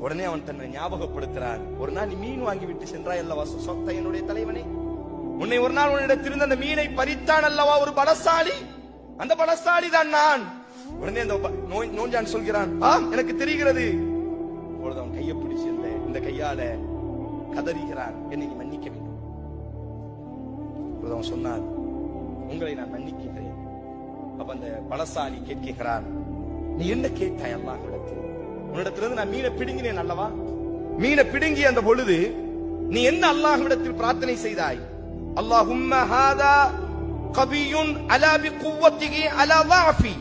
உடனே அவன் தன்னை ஞாபகப்படுத்துறான். ஒரு நாள் நீ மீன் வாங்கி விட்டு சென்றாய் அல்லவா சொத்த என்னுடைய தலைவனே, உன்னை ஒரு நாள் உன்னிடத்திலிருந்து அந்த மீனை பறித்தான் அல்லவா ஒரு பலசாலி, அந்த பலசாலி தான் நான். உடனே அந்த நோஞ்சான் சொல்கிறான், எனக்கு தெரிகிறது. அப்பொழுது அவன் கையை பிடிச்சு இந்த கையால கதறுகிறான், என்னை நீ மன்னிக்க வேண்டும். அவன் சொன்னான், உங்களை நான் மன்னிக்கின்றேன். அப்ப அந்த பலசாலி கேட்கிறான், நீ என்ன கேட்டாய் அல்லாஹ்விடத்தில்? உன்னிடத்திலிருந்து நான் மீனை பிடுங்கினேன் அல்லவா, மீனை பிடுங்கிய அந்த பொழுது நீ என்ன அல்லாஹ்விடத்தில் பிரார்த்தனை செய்தாய்? அல்லாஹும்ம ஹாதா கபியுன் அலா பிகுவத்திஹி அலா ضعفி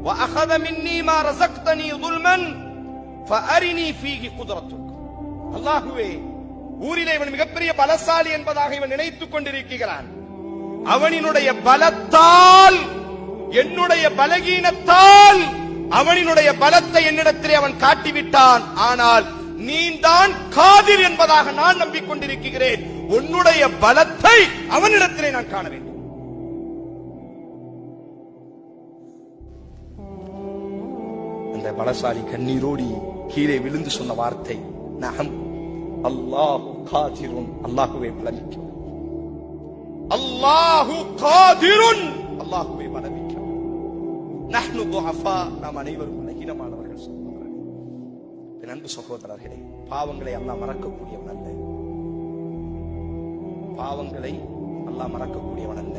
வஅخذ மின்னி மா ரஸக்தனி ظلما فأرني فيه قدرتك. அல்லாஹ்வே, ஊரிலே இவன் மிகப்பெரிய பலசாலி என்பதாக இவன் நினைத்துக் கொண்டிருக்கிறான். அவனினுடைய பலத்தால், என்னுடைய பலகீனத்தால் அவனினுடைய பலத்தை என்னிடத்திலே அவன் காட்டிவிட்டான். ஆனால் நீ தான் காதிர் என்பதாக நான் நம்பிக்கொண்டிருக்கிறேன். உன்னுடைய பலத்தை அவனிடத்திலே நான் காண வேண்டும். அந்த பலசாலி கண்ணீரோடி கீழே விழுந்து சொன்ன வார்த்தை, நஹம் அல்லாஹு காதிருன், அல்லாஹுவே பலமிக்க, அல்லாஹு காதிருன், அல்லாஹுவே பலமிக்க, நஹ்னு துஅஃபா, நாம் அனைவரும் பலகீனமானவர்கள். சகோதரர்களே, அன்பு சகோதரர்களே, பாவங்களை அல்லாஹ் மறக்கக்கூடியவன் அல்ல, பாவங்களை அல்லாஹ் மறக்கக்கூடியவன் அல்ல.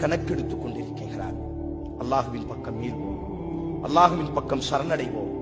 கணக்கெடுத்துக் கொண்டிருக்கிறான். அல்லாஹுவின் பக்கம் மீள்வோம், அல்லாஹுவின் பக்கம் சரணடைவோம்.